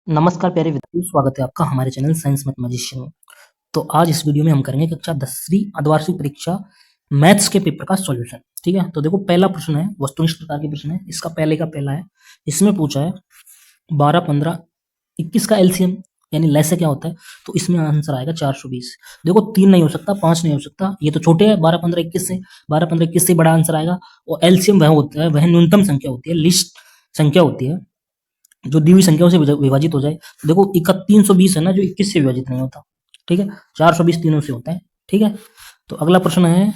नमस्कार प्यारे विद्यार्थियों, स्वागत है आपका हमारे चैनल साइंस मैथमेटिशियन में। तो आज इस वीडियो में हम करेंगे कक्षा 10वीं अर्धवार्षिक परीक्षा मैथ्स के पेपर का सॉल्यूशन। ठीक है, तो देखो पहला प्रश्न है, वस्तुनिष्ठ प्रकार के प्रश्न है, इसका पहले का पहला है। इसमें पूछा है 12, 15, 21 का एलसीएम यानी लैसे क्या होता है, तो इसमें आंसर आएगा 420। देखो 3 नहीं हो सकता, 5 नहीं हो सकता, ये तो छोटे हैं 12, 15, 21 से। 12, 15, 21 से बड़ा आंसर आएगा। और एलसीएम वह होता है, वह न्यूनतम संख्या होती है, लिस्ट संख्या होती है जो दी हुई संख्याओं से विभाजित हो जाए। देखो 320 है ना, जो 21 से विभाजित नहीं होता। ठीक है, 420 तीनों से होता है। ठीक है, तो अगला प्रश्न है,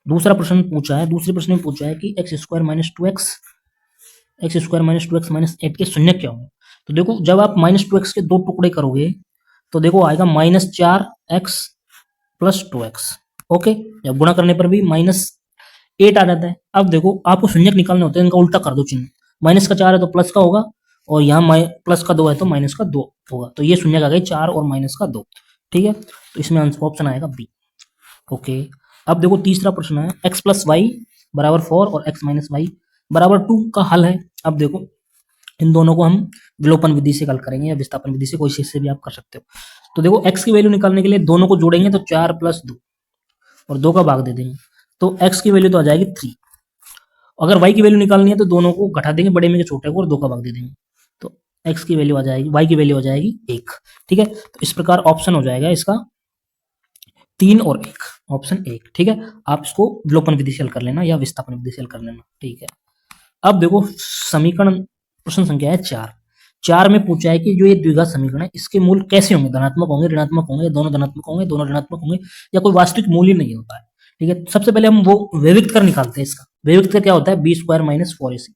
दूसरा प्रश्न पूछा है, दूसरे प्रश्न में पूछा है कि x square minus two x minus 8 के शून्य क्या होंगे। तो देखो जब आप -2x के दो टुकड़े करोगे तो देखो आएगा -4x प्लस 2x। ओके, जब गुणा करने पर भी -8 आ जाता है। अब देखो आपको शून्यक निकालने होते हैं, इनका उल्टा कर दो चिन्ह। माइनस का 4 है तो प्लस का होगा, और यहाँ प्लस का 2 है तो माइनस का 2 होगा। तो ये शून्यक आ गए 4 और माइनस का 2। ठीक है, तो इसमें आंसर ऑप्शन आएगा बी। ओके, अब देखो तीसरा प्रश्न है, x प्लस वाई बराबर 4 और x माइनस वाई बराबर 2 का हल है। अब देखो इन दोनों को हम विलोपन विधि से हल करेंगे या विस्थापन विधि से, कोई चीज से भी आप कर सकते हो। तो देखो x की वैल्यू निकालने के लिए दोनों को जोड़ेंगे तो 4 प्लस 2 और 2 का भाग दे देंगे, तो x की वैल्यू तो आ जाएगी 3। अगर y की वैल्यू निकालनी है तो दोनों को घटा देंगे, बड़े में के छोटे को, और 2 का भाग दे देंगे, तो x की वैल्यू आ जाएगी, y की वैल्यू आ जाएगी 1। ठीक है, तो इस प्रकार ऑप्शन हो जाएगा इसका 3 और 1, ऑप्शन 1। ठीक है, आप इसको विलोपन विधि से हल कर लेना या विस्थापन विधि से हल कर लेना। ठीक है, अब देखो समीकरण प्रश्न संख्या है 4। 4 में पूछा है कि जो ये द्विघात समीकरण है इसके मूल कैसे होंगे, धनात्मक होंगे, ऋणात्मक होंगे, दोनों धनात्मक होंगे, दोनों ऋणात्मक होंगे, या कोई वास्तविक मूल ही नहीं होता है। ठीक है, सबसे पहले हम वो वैविक्त कर निकालते हैं। इसका वैविक्त कर क्या होता है, बी स्क्वायर माइनस 4ac।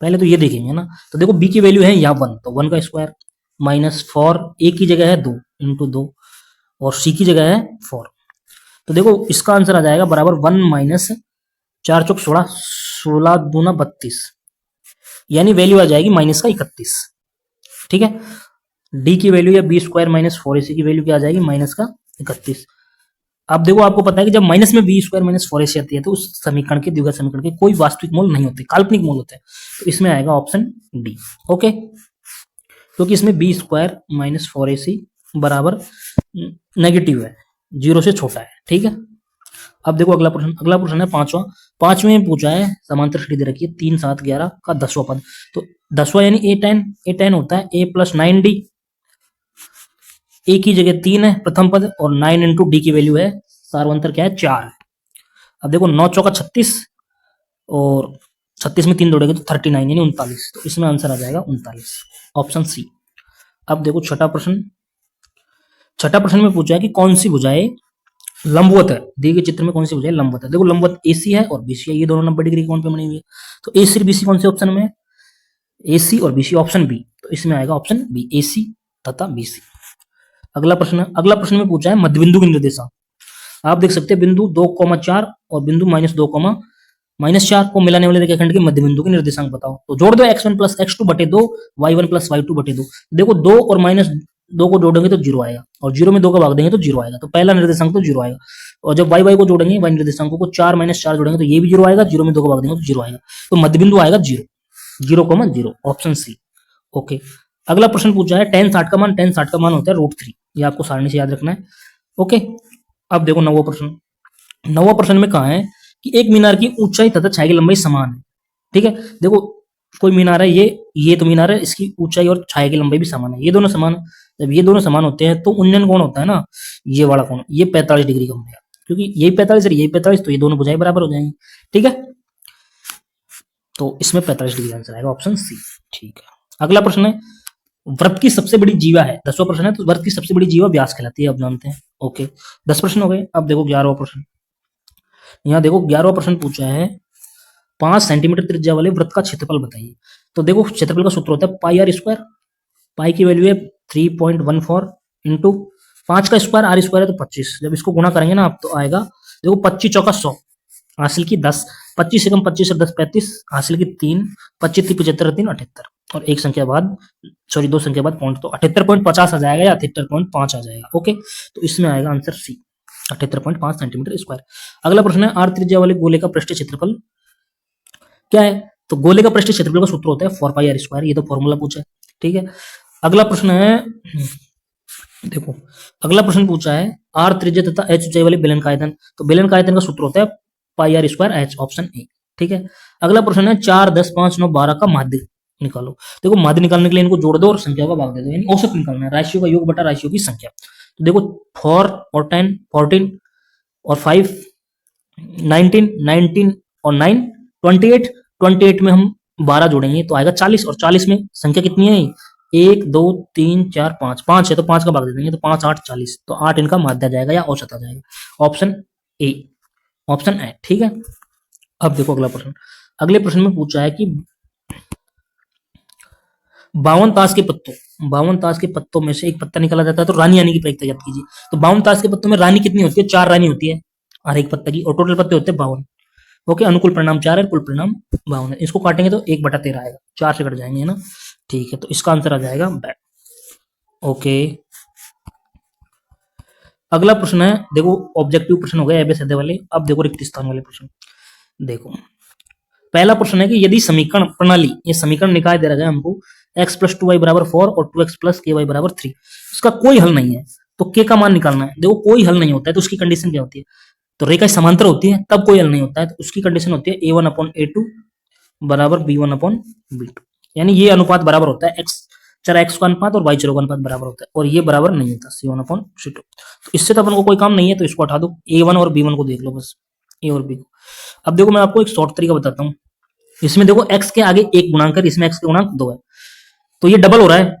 पहले तो ये देखेंगे ना, तो देखो बी की वैल्यू है यहाँ 1, तो 1 का स्क्वायर माइनस 4, ए की जगह है 2 इंटू 2 और सी की जगह है 4। तो देखो इसका आंसर आ जाएगा बराबर 1 माइनस 4 चौक 16, 16 दूना 32, यानी वैल्यू आ जाएगी माइनस का 31। ठीक है, डी की वैल्यू या बी स्क्वायर माइनस 4ac की वैल्यू क्या आ जाएगी, माइनस का 31। अब देखो आपको पता है कि जब माइनस में बी स्क्वायर माइनस 4ac आती है तो उस समीकरण के, द्विघात समीकरण के कोई वास्तविक मूल नहीं होते, काल्पनिक मूल होते हैं। तो इसमें आएगा ऑप्शन डी। ओके, क्योंकि इसमें बी स्क्वायर माइनस 4ac बराबर नेगेटिव है, 0 से छोटा है। ठीक है, अब देखो अगला प्रश्न, अगला प्रश्न है पांचवा। पांचवें में पूछा है, समांतर श्रेणी दे रखी है 3, 7, 11 का 10वां पद। तो 10वां यानी a10 होता है a प्लस 9d। ए की जगह 3 है प्रथम पद, और 9 इंटू डी की वैल्यू है, सार्वंतर क्या है 4 है। अब देखो 9 चौका 36, और 36 में 3 जोड़ेंगे तो 39 यानी 39। तो इसमें आंसर आ जाएगा 39, ऑप्शन सी। अब देखो छठा प्रश्न। छठा प्रश्न में पूछा है कि कौन सी भुजाएं लंबवत है, दिए गए चित्र में कौन सी भुजाएं लंबवत है। देखो लंबवत एसी है और बीसी है, ये दोनों 90 डिग्री के कोण पे बनी हुई है। तो एसी और बीसी कौन से ऑप्शन में है, एसी और बीसी, ऑप्शन बी। तो इसमें आएगा ऑप्शन बी, एसी तथा बीसी। अगला प्रश्न, अगला प्रश्न में पूछा है मध्यबिंदु के निर्देशांक। आप देख सकते हैं बिंदु 2,4 और बिंदु -2,-4 को मिलाने वाले रेखाखंड के मध्यबिंदु के निर्देशांक बताओ। तो जोड़ दो x1 प्लस x2 बटे 2, y1 प्लस y2 बटे 2। देखो 2 और -2 को जोड़ेंगे तो 0 आएगा, और 0 में 2 का भाग देंगे तो 0 आएगा। तो पहला निर्देशांक तो 0 आएगा, और जब y को जोड़ेंगे, y निर्देशांकों को 4 - 4 जोड़ेंगे तो ये भी 0 आएगा, 0 में 2 का भाग देंगे तो 0 आएगा। तो मध्यबिंदु आएगा 0, 0,0, ऑप्शन सी। ओके, अगला प्रश्न पूछा है tan 60 का मान, tan 60 का मान होता है √3। ये आपको सारणी से याद रखना है। ओके, अब देखो नौवां प्रश्न। नौवां प्रश्न में कहा है कि एक मीनार की ऊंचाई तथा छाया की लंबाई समान है। ठीक है, देखो कोई मीनार है, ये तो मीनार है, इसकी ऊंचाई और छाया की लंबाई भी समान है, ये दोनों समान है। जब ये दोनों समान होते हैं तो उन्नयन कोण होता है ना, ये वाला कोण, ये 45 डिग्री का बनेगा, क्योंकि यही 45 और यही 45, तो ये दोनों भुजाएं बराबर हो जाएंगी। ठीक है, तो इसमें 45 डिग्री आंसर आएगा, ऑप्शन सी। ठीक है, अगला प्रश्न है, वृत्त की सबसे बड़ी जीवा है, 10वां प्रश्न है, तो वृत्त की सबसे बड़ी जीवा व्यास कहलाती है, आप जानते हैं। ओके, 10 प्रश्न हो गए। अब देखो 11वां प्रश्न। यहाँ देखो 11वां प्रश्न पूछा है 5 सेंटीमीटर त्रिज्या वाले वृत्त का क्षेत्रफल बताइए। तो देखो क्षेत्रफल का सूत्र होता है पाई आर स्क्वायर। पाई की वैल्यू है 3.14 इंटू 5 का स्क्वायर, आर स्क्वायर है तो 25। जब इसको गुणा करेंगे ना आप तो आएगा, देखो 25 चौका 100, हासिल की 10, 25 से कम 25 और 10 35, हासिल की 3, 25 3 75 3 78, और एक संख्या बाद, सॉरी 2 संख्या बाद पॉइंट, तो 78.50 आ जाएगा या 78.5 आ जाएगा। ओके, तो इसमें आएगा आंसर सी, 78.5 सेंटीमीटर स्क्वायर। अगला प्रश्न है, आर त्रिज्या वाले गोले का पृष्ठीय क्षेत्रफल क्या है। तो गोले का पृष्ठीय क्षेत्रफल का सूत्र होता है 4 पाई आर स्क्वायर, ये तो फॉर्मूला पूछा है। ठीक है। अगला प्रश्न है, देखो अगला प्रश्न पूछा है आर त्रिज्या तथा एच ऊंचाई वाले बेलन का आयतन। तो बेलन का आयतन का सूत्र होता है pi r square h, option A. ठीक है। अगला प्रश्न है 4, 10, 5, 9, 12 का माध्य निकालो। देखो माध्य निकालने के लिए इनको जोड़ दो और संख्या का भाग दे दो, यानी औसत निकालना है, राशियों का योग बटा राशियों की संख्या। तो देखो 4 और 10, 14 और 5, 19, 19 और 9, 28, 28 में हम 12 जोड़ेंगे तो आएगा 40, और 40 में संख्या कितनी है, 1, 2, 3, 4, 5, 5 है तो 5 का भाग दे देंगे, तो 5, 8, 40, तो 8 इनका माध्य आ जाएगा या औसत आ जाएगा, ऑप्शन ए, ऑप्शन ए। ठीक है। अब देखो अगला प्रश्न, अगले प्रश्न में पूछा है कि 52 ताश के पत्तों, 52 ताश के पत्तों में से एक पत्ता निकाला जाता है तो रानी आने की प्रक्रिया याद कीजिए। तो 52 ताश के पत्तों में रानी कितनी होती है, 4 रानी होती है हर एक पत्ते की, और टोटल पत्ते होते हैं 52। ओके, अनुकूल परिणाम 4 है, कुल परिणाम 52 है। इसको काटेंगे तो 1/13 आएगा, 4 से कट जाएंगे, है ना। ठीक है, तो इसका आंसर आ जाएगा बैट। ओके, अगला प्रश्न है, देखो ऑब्जेक्टिव प्रश्न हो गए एबीसीडी वाले। अब देखो रिक्त स्थान वाले प्रश्न। देखो पहला प्रश्न है कि यदि समीकरण प्रणाली, ये समीकरण निकाय दे रखा है हमको, x प्लस 2y बराबर 4 और 2x प्लस ky बराबर 3, इसका कोई हल नहीं है, तो k का मान निकालना है। देखो कोई हल नहीं होता है तो उसकी कंडीशन क्या होती है, तो रेखा समांतर होती है तब कोई हल नहीं होता है, तो उसकी कंडीशन होती है a1/a2 बराबर b1/b2, यानी ये अनुपात बराबर होता है x, चरा x का अनुपात और y चरों का अनुपात बराबर होता है, और ये बराबर नहीं होता c1/c2। तो इससे तो अपन को कोई काम नहीं है, तो इसको हटा दो, a1 और b1 को देख लो बस, a और b को। अब देखो मैं आपको एक शॉर्ट तरीका बताता हूँ, इसमें देखो x के आगे एक गुणांक है, इसमें x के गुणांक 2 है, तो ये डबल हो रहा है,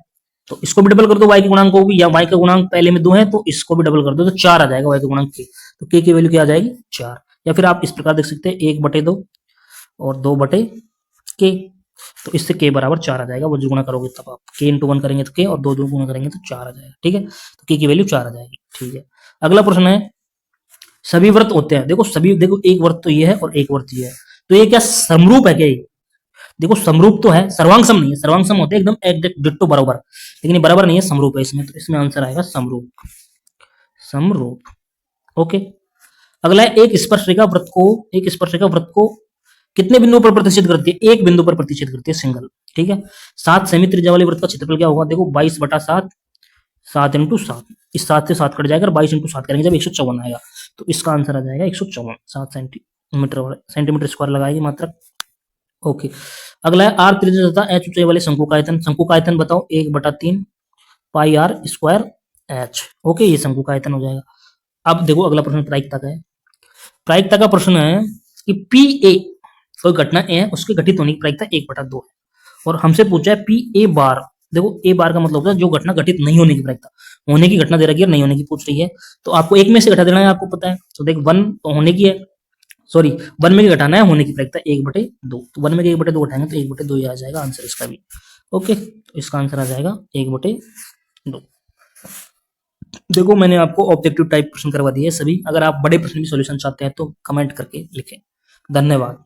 तो इसको भी डबल कर दो y के गुणांक को भी, या y का गुणांक पहले में 2 है तो इसको भी डबल कर दो, तो 4 आ जाएगा y के गुणांक के, तो k की वैल्यू क्या आ जाएगी 4। या फिर आप इस प्रकार देख सकते हैं 1/2 और 2/k, तो इससे k बराबर 4 आ जाएगा, वो जो गुणा करोगे तब आप k इंटू 1 करेंगे तो k, और 2 गुणा करेंगे तो 4 आ जाएगा। ठीक है, तो k की वैल्यू 4 आ जाएगी। ठीक है। अगला प्रश्न है, सभी वृत्त होते हैं, देखो सभी, देखो एक वृत्त तो ये है और एक वृत्त ये है, तो ये क्या समरूप है क्या, ये देखो समरूप तो है, सर्वांग सम नहीं है, सर्वांग सम होते हैं एकदम एग्जैक्ट डिट्टो बराबर, लेकिन ये बराबर नहीं है, समरूप है इसमें, तो इसमें आंसर आएगा समरूप, समरूप। ओके। अगला है एक स्पर्शरेखा वृत्त को, एक स्पर्शरेखा वृत्त को कितने बिंदुओं पर प्रतिच्छेद करती है, एक बिंदु पर प्रतिच्छेद करती है, सिंगल। ठीक है। 7 सेमी त्रिज्या वाले वृत्त का क्षेत्रफल क्या होगा, देखो 22/7, 7 इंटू 7, इस 7 से 7 कट जाएगा, 22 इंटू 7 करेंगे जब 154 आएगा, तो इसका आंसर आ जाएगा 154, 7 सेंटीमीटर स्क्वायर लगाएगी मात्रक। ओके। अगला है आर त्रिज्या तथा एच ऊंचाई वाले शंकु का आयतन, शंकु का आयतन बताओ, 1/3 पाई आर स्क्वायर एच। ओके, ये शंकु का आयतन हो जाएगा। अब देखो अगला प्रश्न प्रायिकता का है, प्रायिकता का प्रश्न है कि पी ए, कोई घटना ए है, उसके घटित होने की प्रायिकता 1/2 है, और हमसे पूछा है पी ए बार। देखो ए बार का मतलब होता है जो घटना घटित नहीं होने की प्रायिकता, होने की घटना दे रखी है, नहीं होने की पूछ रही है, तो आपको एक में से घटा देना है, आपको पता है। तो देख 1 तो होने की है, सॉरी 1 में घटाना है, होने की प्रायिकता 1/2, तो 1 में 1/2 घटाएंगे तो 1/2 ही आ जाएगा आंसर इसका भी। ओके, तो इसका आंसर आ जाएगा 1/2। देखो मैंने आपको ऑब्जेक्टिव टाइप प्रश्न करवा दिए सभी, अगर आप बड़े प्रश्न की सॉल्यूशन चाहते हैं तो कमेंट करके लिखें। धन्यवाद।